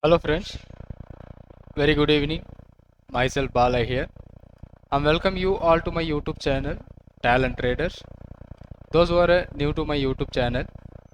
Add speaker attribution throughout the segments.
Speaker 1: Hello friends, very good evening. Myself Bala here. I welcome you all to my YouTube channel, Talent Traders. Those who are new to my YouTube channel,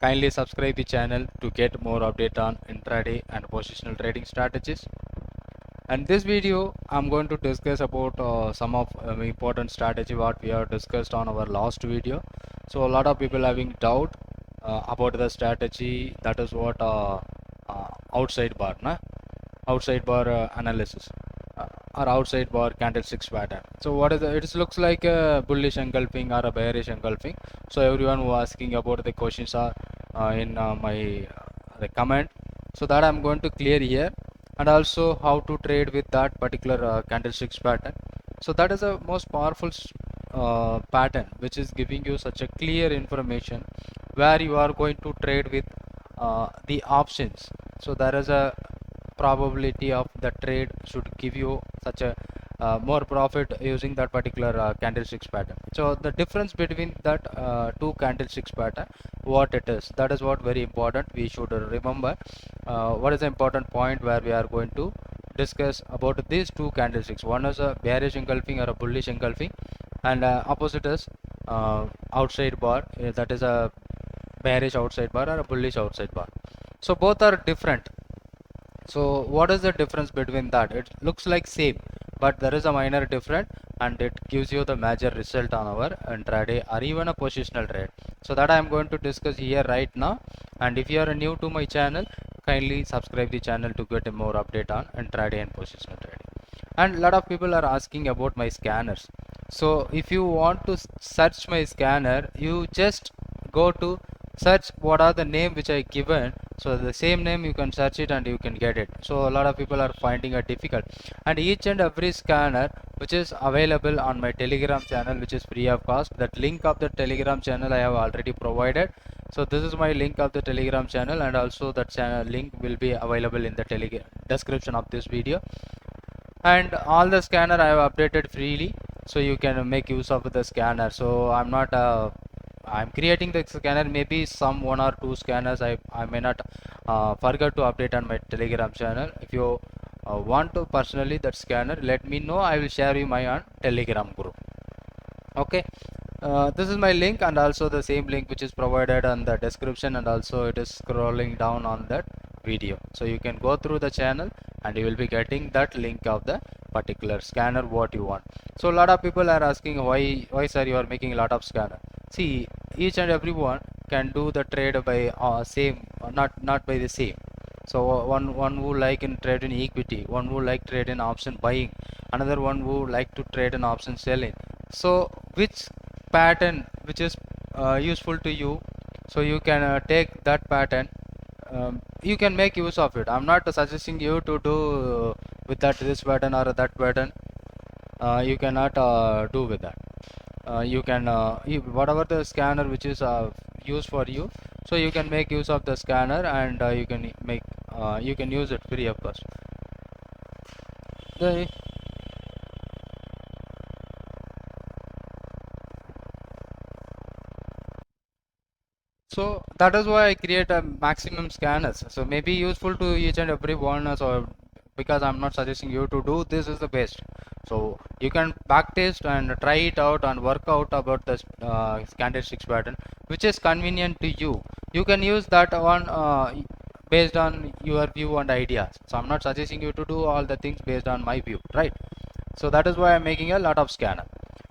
Speaker 1: kindly subscribe the channel to get more update on intraday and positional trading strategies. And this video, I'm going to discuss about some of important strategy what we have discussed on our last video. So a lot of people having doubt about the strategy. That is what outside bar, na? Outside bar analysis or outside bar candlesticks pattern. So what is it looks like a bullish engulfing or a bearish engulfing. So everyone who asking about the questions are in my the comment. So that I'm going to clear here, and also how to trade with that particular candlesticks pattern. So that is a most powerful pattern which is giving you such a clear information where you are going to trade with the options. So there is a probability of the trade should give you such a more profit using that particular candlesticks pattern. So the difference between that two candlesticks pattern, what it is, that is what very important we should remember. What is the important point where we are going to discuss about these two candlesticks. One is a bearish engulfing or a bullish engulfing, and opposite is outside bar, that is a bearish outside bar or a bullish outside bar. So both are different. So what is the difference between that? It looks like same, but there is a minor difference, and it gives you the major result on our intraday or even a positional trade. So that I am going to discuss here right now. And if you are new to my channel, kindly subscribe the channel to get a more update on intraday and positional trading. And a lot of people are asking about my scanners. So if you want to search my scanner, you just go to search what are the name which I given. So the same name you can search it and you can get it. So a lot of people are finding it difficult, and each and every scanner which is available on my Telegram channel, which is free of cost. That link of the Telegram channel I have already provided. So this is my link of the Telegram channel, and also that channel link will be available in the description of this video. And all the scanner I have updated freely, so you can make use of the scanner. So I'm creating the scanner, maybe some one or two scanners I may not forget to update on my Telegram channel. If you want to personally that scanner, let me know. I will share you my on Telegram group. Okay, this is my link, and also the same link which is provided on the description, and also it is scrolling down on that video. So you can go through the channel and you will be getting that link of the particular scanner what you want. So a lot of people are asking why sir you are making a lot of scanner. See, each and everyone can do the trade by same, not by the same. So one who like in trade in equity, one who like trade in option buying, another one who like to trade in option selling. So which pattern which is useful to you, so you can take that pattern. You can make use of it. I'm not suggesting you to do with that this pattern or that pattern. You cannot do with that. You can whatever the scanner which is used for you, so you can make use of the scanner, and you can use it free of cost. The So that is why I create a maximum scanners. So maybe useful to each and every one. So because I'm not suggesting you to do this is the best. So you can back test and try it out and work out about the candlesticks pattern which is convenient to you. You can use that one based on your view and ideas. So I'm not suggesting you to do all the things based on my view, right? So that is why I'm making a lot of scanner.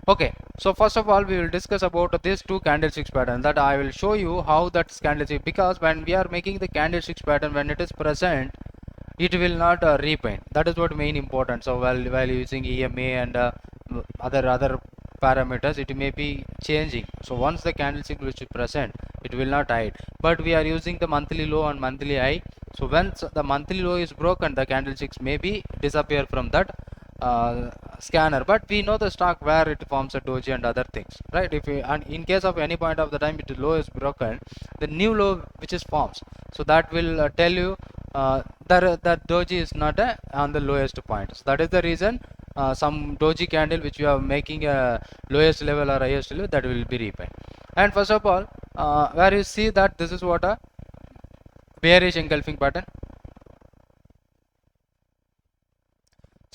Speaker 1: Okay, so first of all we will discuss about these two candlesticks pattern, that I will show you how that candlestick, because when we are making the candlesticks pattern, when it is present, it will not repaint. That is what main important. So while using EMA and other parameters, it may be changing. So once the candlestick which is present, it will not hide. But we are using the monthly low and monthly high. So once the monthly low is broken, the candlesticks may be disappear from that scanner. But we know the stock where it forms a doji and other things, right? If we, and in case of any point of the time it low is broken, the new low which is forms, so that will tell you that doji is not on the lowest point. So that is the reason some doji candle which we are making a lowest level or highest level, that will be repaint. And first of all, where you see that this is what a bearish engulfing pattern.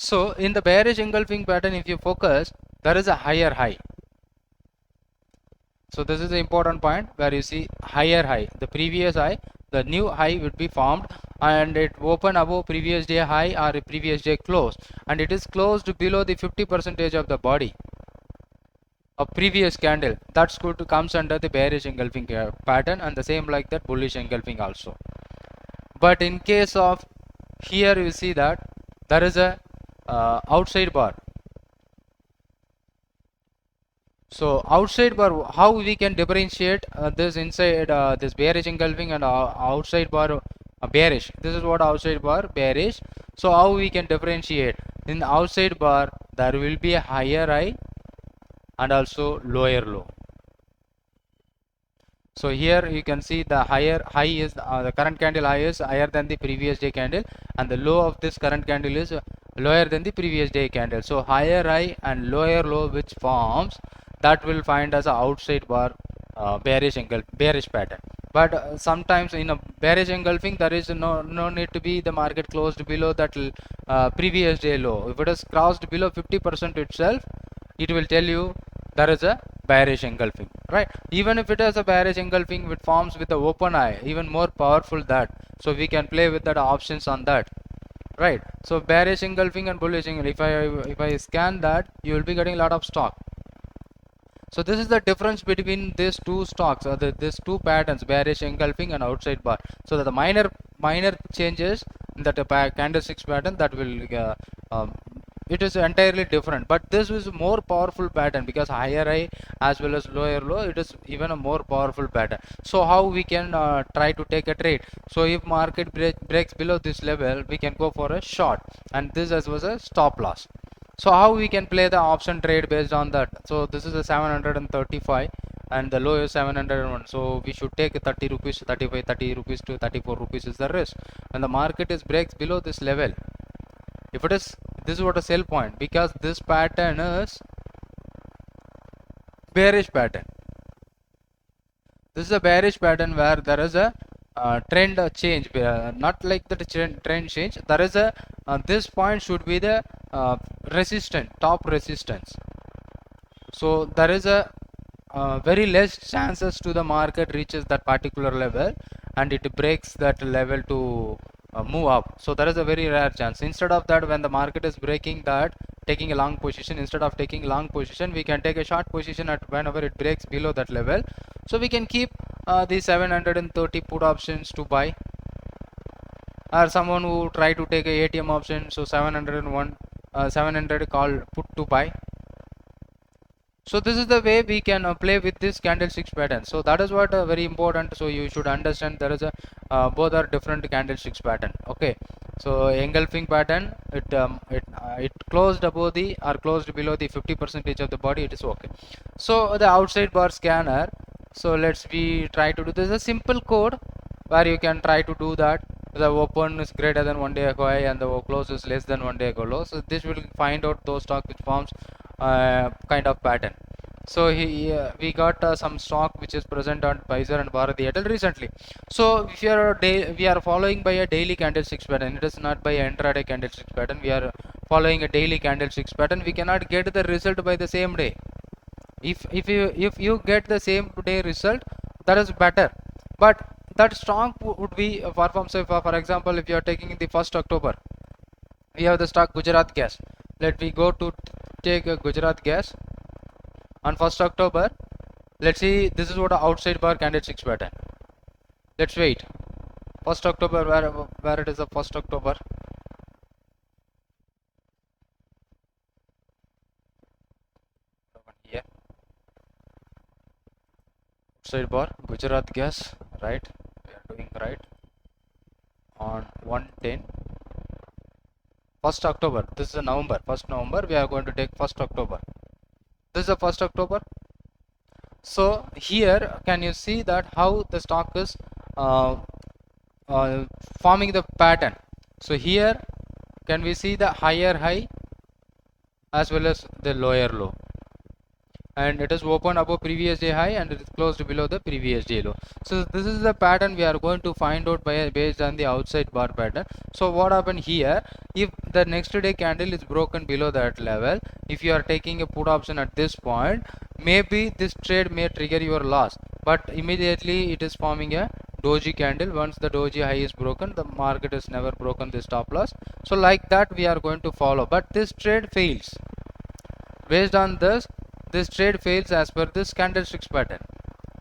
Speaker 1: So in the bearish engulfing pattern, if you focus, there is a higher high. So this is the important point where you see higher high, the previous high, the new high would be formed and it open above previous day high or a previous day close, and it is closed below the 50% of the body of previous candle. That's good to comes under the bearish engulfing pattern, and the same like that bullish engulfing also. But in case of here, you see that there is a outside bar. So outside bar, how we can differentiate this inside this bearish engulfing and outside bar bearish? This is what outside bar bearish. So how we can differentiate? In the outside bar, there will be a higher high and also lower low. So here you can see the higher high is the current candle high is higher than the previous day candle, and the low of this current candle is lower than the previous day candle. So higher high and lower low which forms, that will find as a outside bar bearish pattern. But sometimes in a bearish engulfing, there is no need to be the market closed below that previous day low. If it is crossed below 50% itself, it will tell you there is a bearish engulfing, right? Even if it is a bearish engulfing, it forms with the open eye, even more powerful that. So we can play with that options on that, right? So bearish engulfing and bullish engulfing, if I scan that, you will be getting a lot of stock. So this is the difference between these two stocks, or these two patterns, bearish engulfing and outside bar. So that the minor changes in that candlesticks pattern, that will it is entirely different. But this is more powerful pattern because higher high as well as lower low, it is even a more powerful pattern. So how we can try to take a trade? So if market breaks below this level, we can go for a short, and this as was a stop loss. So how we can play the option trade based on that? So this is a 735 and the low is 701. So we should take 30 rupees, 35, 30 rupees to 34 rupees is the risk. When the market is breaks below this level, if it is, this is what a sell point, because this pattern is bearish pattern. This is a bearish pattern where there is a trend change, not like the trend change. There is a this point should be the resistance, top resistance. So there is a very less chances to the market reaches that particular level and it breaks that level to move up. So there is a very rare chance. Instead of that, when the market is breaking that, taking a long position, instead of taking long position, we can take a short position at whenever it breaks below that level. So we can keep the 730 put options to buy, or someone who try to take a ATM option, so 701 700 call put to buy. So this is the way we can play with this candlesticks pattern. So that is what very important. So you should understand there is a both are different candlesticks pattern. Okay, so engulfing pattern, it closed above the or closed below the 50% of the body, it is okay. So the outside bar scanner, so let's we try to do this. A simple code where you can try to do that. The open is greater than 1 day ago high and the close is less than 1 day ago low. So this will find out those stock which forms kind of pattern. So we got some stock which is present on Pfizer and Bharat Airtel recently. So if you are we are following by a daily candlesticks pattern, it is not by an intraday candlesticks pattern. We are following a daily candlesticks pattern. We cannot get the result by the same day. If you get the same day result, that is better. But that stock would be perform. So for example, if you are taking the 1st October, we have the stock Gujarat Gas. Let me go to take a Gujarat Gas on 1st October. Let's see, this is what a outside bar candlesticks pattern. Let's wait. 1st October, where it is a 1st October. Here. Outside bar, Gujarat Gas, right? We are doing right. On 110. 1st October, this is a November, 1st November, we are going to take 1st October. This is the 1st October. So here can you see that how the stock is forming the pattern. So here can we see the higher high as well as the lower low. and it is opened above previous day high and it is closed below the previous day low. So this is the pattern we are going to find out based on the outside bar pattern. So what happened here, if the next day candle is broken below that level, if you are taking a put option at this point, maybe this trade may trigger your loss, but immediately it is forming a doji candle. Once the doji high is broken, the market has never broken the stop loss. So like that we are going to follow, but this trade fails. Based on this trade fails as per this candlesticks pattern.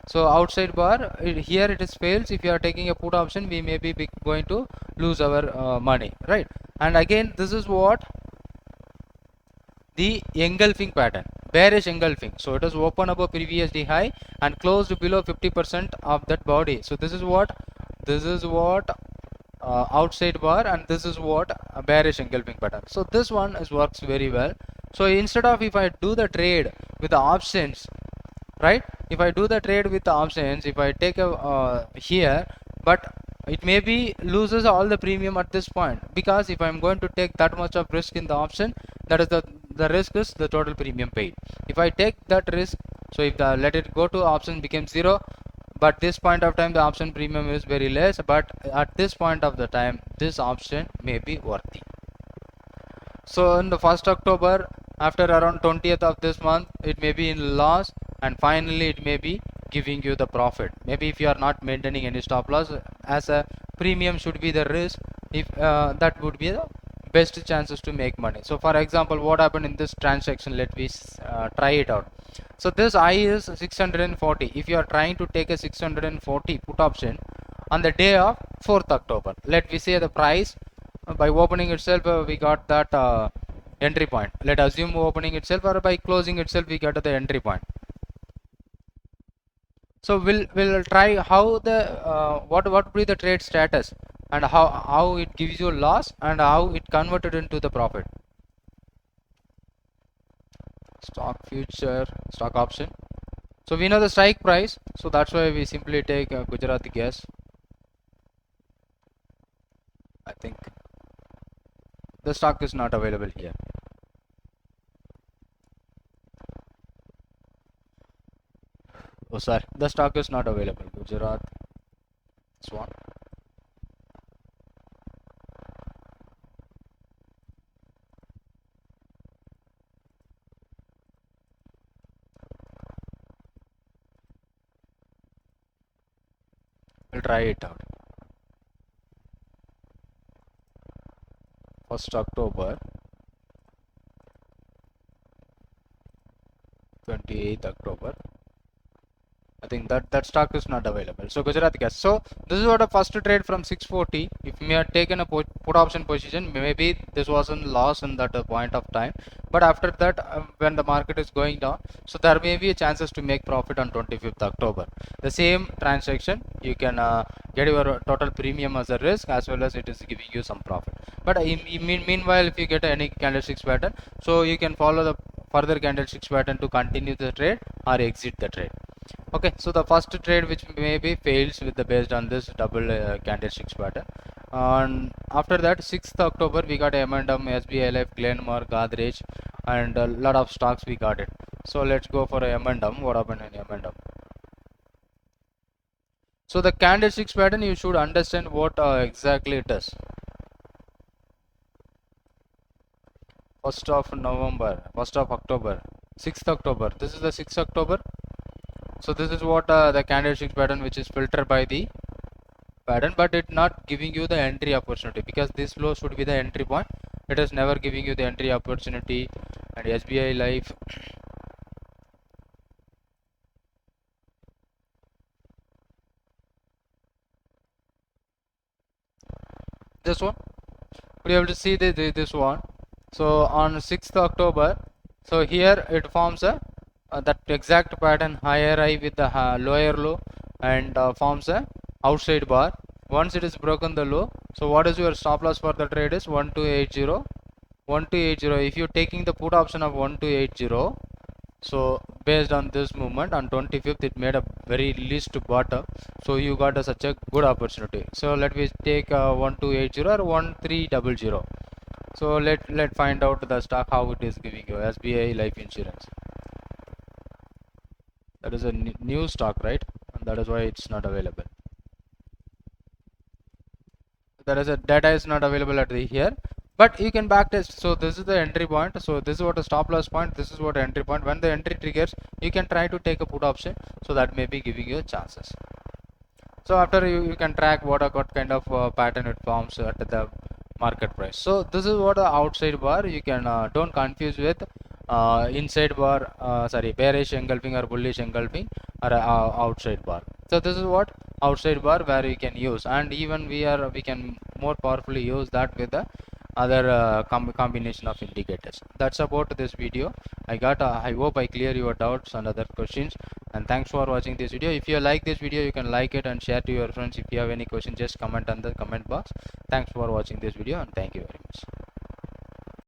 Speaker 1: So outside bar, here it is fails. If you are taking a put option, we may be going to lose our money, right? And again, this is what the engulfing pattern, bearish engulfing. So it is open above previous day high and closed below 50% of that body. So this is what outside bar, and this is what a bearish engulfing pattern. So this one works very well. So instead of, if I do the trade with the options, right, if I do the trade with the options, if I take a here, but it may be loses all the premium at this point, because if I'm going to take that much of risk in the option, that is the risk is the total premium paid. If I take that risk, so if the let it go to option becomes 0, but this point of time the option premium is very less, but at this point of the time this option may be worthy. So in the 1st October, after around 20th of this month, it may be in loss, and finally it may be giving you the profit. Maybe if you are not maintaining any stop loss, as a premium should be the risk, if that would be the best chances to make money. So for example, what happened in this transaction, let me try it out. So this I is 640. If you are trying to take a 640 put option on the day of 4th October, let me say the price by opening itself we got that entry point. Let assume opening itself, or by closing itself we got the entry point. So we'll try how the what would be the trade status, and how it gives you loss and how it converted into the profit. Stock future, stock option. So we know the strike price, so that's why we simply take Gujarati gas. I think the stock is not available here. Oh sorry, the stock is not available. Gujarat, this one. We'll try it out. 1st October, 28th October. I think that stock is not available. So Gujarat gas. So this is what a first trade from 640. If we had taken a put option position, maybe this wasn't loss in that point of time. But after that, when the market is going down, so there may be a chances to make profit on 25th October. The same transaction, you can get your total premium as a risk, as well as it is giving you some profit. But meanwhile, if you get any candlesticks pattern, so you can follow the further candlesticks pattern to continue the trade or exit the trade. Okay, so the first trade which maybe fails with the based on this double candlesticks pattern. And after that, 6th October we got M&M, SBI Life, Glenmark, Godrej, and a lot of stocks we got it. So let's go for a M&M. What happened in M&M? So the candlesticks pattern, you should understand what exactly it is. 1st of November, 1st of October, 6th October. This is the 6th October. So this is what the candlestick pattern, which is filtered by the pattern, but it not giving you the entry opportunity, because this low should be the entry point. It is never giving you the entry opportunity. And SBI Life, this one, we able to see this one. So on 6th October, so here it forms a that exact pattern, higher high with the lower low, and forms a outside bar. Once it is broken the low, so what is your stop loss for the trade is 1280. 1280. If you're taking the put option of 1280, so based on this movement on 25th, it made a very least bottom, so you got such a good opportunity. So let me take 1280 or 1300. So let find out the stock how it is giving you. SBI Life Insurance. That is a new stock, right? And that is why it's not available. That is a data is not available at the here, but you can backtest. So this is the entry point. So this is what a stop loss point. This is what entry point. When the entry triggers, you can try to take a put option. So that may be giving you chances. So after you can track what kind of pattern it forms at the market price. So this is what a outside bar. You can don't confuse with inside bar, sorry, bearish engulfing or bullish engulfing, or outside bar. So this is what outside bar where you can use, and even we can more powerfully use that with the other combination of indicators. That's about this video. I hope I clear your doubts and other questions, and thanks for watching this video. If you like this video, you can like it and share to your friends. If you have any question, just comment on the comment box. Thanks for watching this video, and thank you very much.